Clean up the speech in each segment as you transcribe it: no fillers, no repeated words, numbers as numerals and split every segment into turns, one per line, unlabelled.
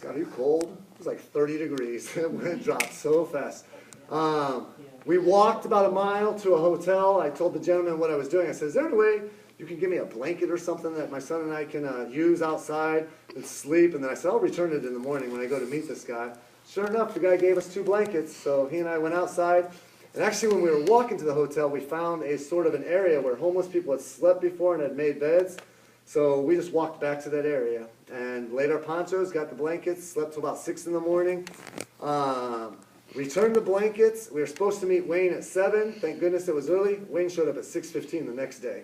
Scott, are you cold? It was like 30 degrees. It dropped so fast. We walked about a mile to a hotel. I told the gentleman what I was doing. I said, is there any way you can give me a blanket or something that my son and I can use outside and sleep? And then I said, I'll return it in the morning when I go to meet this guy. Sure enough, the guy gave us 2 blankets. So he and I went outside. And actually, when we were walking to the hotel, we found a sort of an area where homeless people had slept before and had made beds. So we just walked back to that area and laid our ponchos, got the blankets, slept till about 6 in the morning. Returned the blankets. We were supposed to meet Wayne at 7. Thank goodness it was early. Wayne showed up at 6:15 the next day.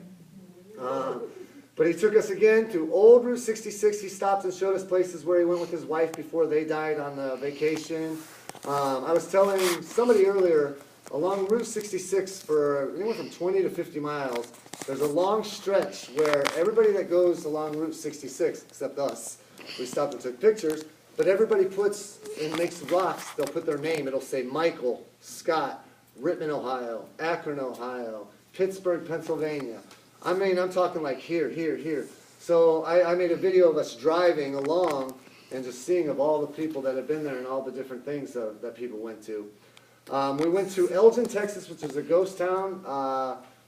But he took us again to old Route 66. He stopped and showed us places where he went with his wife before they died on vacation. I was telling somebody earlier, along Route 66 for anywhere from 20 to 50 miles, there's a long stretch where everybody that goes along Route 66, except us, we stopped and took pictures, but everybody puts and makes rocks, they'll put their name. It'll say Michael, Scott, Rittman, Ohio, Akron, Ohio, Pittsburgh, Pennsylvania. I mean, I'm talking like here, here, here. So I made a video of us driving along and just seeing of all the people that have been there and all the different things that people went to. We went to Elgin, Texas, which is a ghost town.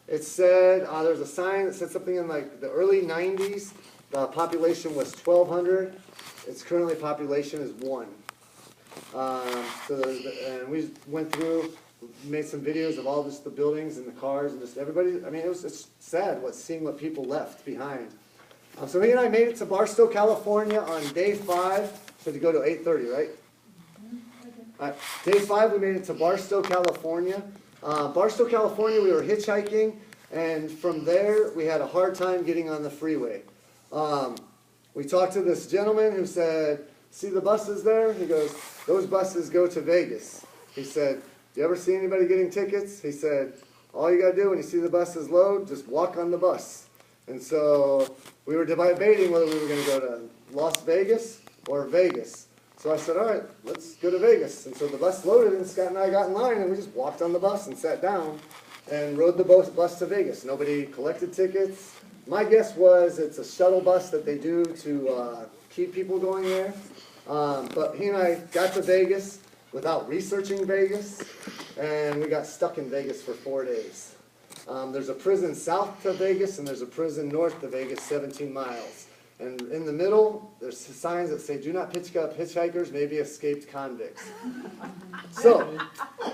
It said, there's a sign that said something in like the early 90s. The population was 1,200. Its currently population is 1. And we went through, made some videos of all just the buildings and the cars and just everybody. I mean, it's sad seeing what people left behind. So he and I made it to Barstow, California on day 5. So to go to 8:30, right? Day 5, we made it to Barstow, California. Barstow, California, we were hitchhiking, and from there, we had a hard time getting on the freeway. We talked to this gentleman who said, see the buses there? He goes, those buses go to Vegas. He said, you ever see anybody getting tickets? He said, all you got to do when you see the buses load, just walk on the bus. And so we were debating whether we were going to go to Las Vegas or Vegas. So I said, all right, let's go to Vegas. And so the bus loaded, and Scott and I got in line, and we just walked on the bus and sat down and rode the bus to Vegas. Nobody collected tickets. My guess was it's a shuttle bus that they do to keep people going there. But he and I got to Vegas without researching Vegas, and we got stuck in Vegas for 4 days. There's a prison south to Vegas, and there's a prison north to Vegas, 17 miles. And in the middle, there's signs that say, do not pick up hitchhikers, maybe escaped convicts. So,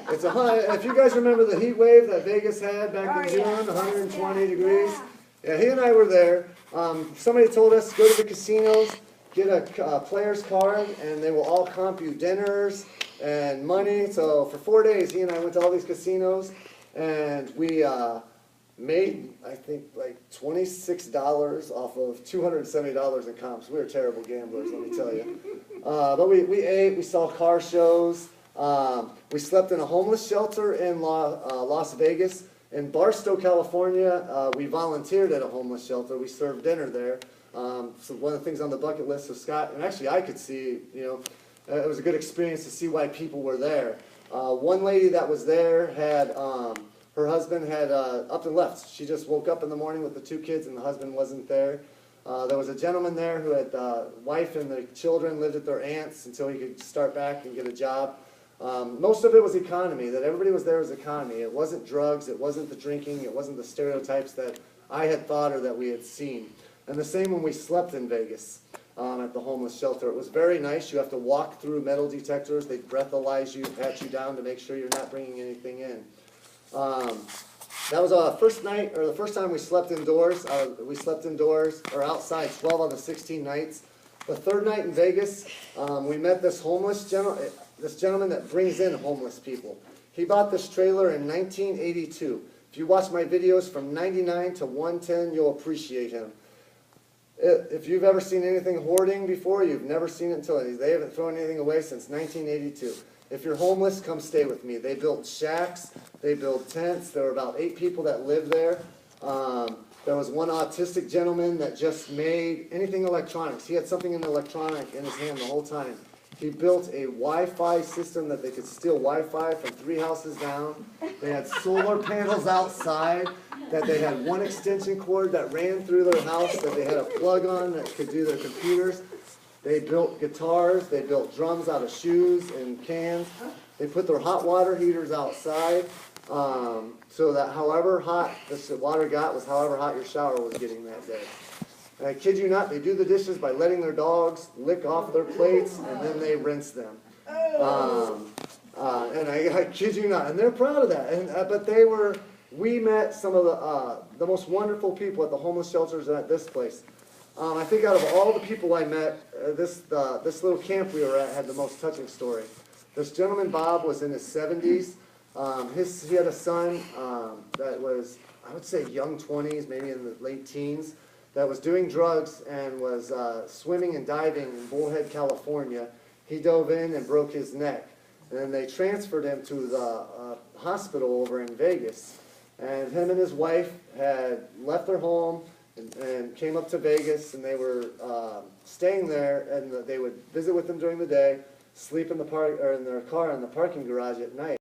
if you guys remember the heat wave that Vegas had back in June, 120 degrees. Yeah, he and I were there. Somebody told us, go to the casinos, get a player's card, and they will all comp you dinners and money. So for 4 days, he and I went to all these casinos, and we made, I think, like $26 off of $270 in comps. We were terrible gamblers, let me tell you. But we ate, we saw car shows. We slept in a homeless shelter in Las Vegas. In Barstow, California, we volunteered at a homeless shelter. We served dinner there. So one of the things on the bucket list of Scott, and actually I could see, it was a good experience to see why people were there. One lady that was there had, her husband had up and left. She just woke up in the morning with the 2 kids and the husband wasn't there. There was a gentleman there who had wife and the children lived at their aunt's until he could start back and get a job. Most of it was economy, that everybody was there was economy. It wasn't drugs, it wasn't the drinking, it wasn't the stereotypes that I had thought or that we had seen. And the same when we slept in Vegas at the homeless shelter. It was very nice. You have to walk through metal detectors. They breathalyze you, pat you down to make sure you're not bringing anything in. That was our first night, or the first time we slept indoors. We slept indoors, or outside, 12 out of the 16 nights. The 3rd night in Vegas, we met this gentleman that brings in homeless people. He bought this trailer in 1982. If you watch my videos from 99 to 110, you'll appreciate him. If you've ever seen anything hoarding before, you've never seen it until they haven't thrown anything away since 1982. If you're homeless, come stay with me. They built shacks, they built tents. There were about 8 people that lived there. There was one autistic gentleman that just made anything electronics. He had something in electronic in his hand the whole time. He built a Wi-Fi system that they could steal Wi-Fi from 3 houses down. They had solar panels outside, that they had one extension cord that ran through their house, that they had a plug on that could do their computers. They built guitars, they built drums out of shoes and cans. They put their hot water heaters outside, so that however hot the water got was however hot your shower was getting that day. And I kid you not, they do the dishes by letting their dogs lick off their plates, and then they rinse them. And I kid you not, and they're proud of that. And but we met some of the most wonderful people at the homeless shelters at this place. I think out of all the people I met, this little camp we were at had the most touching story. This gentleman, Bob, was in his 70s. He had a son that was, I would say, young 20s, maybe in the late teens, that was doing drugs and was swimming and diving in Bullhead, California. He dove in and broke his neck. And then they transferred him to the hospital over in Vegas. And him and his wife had left their home and came up to Vegas, and they were staying there, and they would visit with them during the day, sleep in their car in the parking garage at night.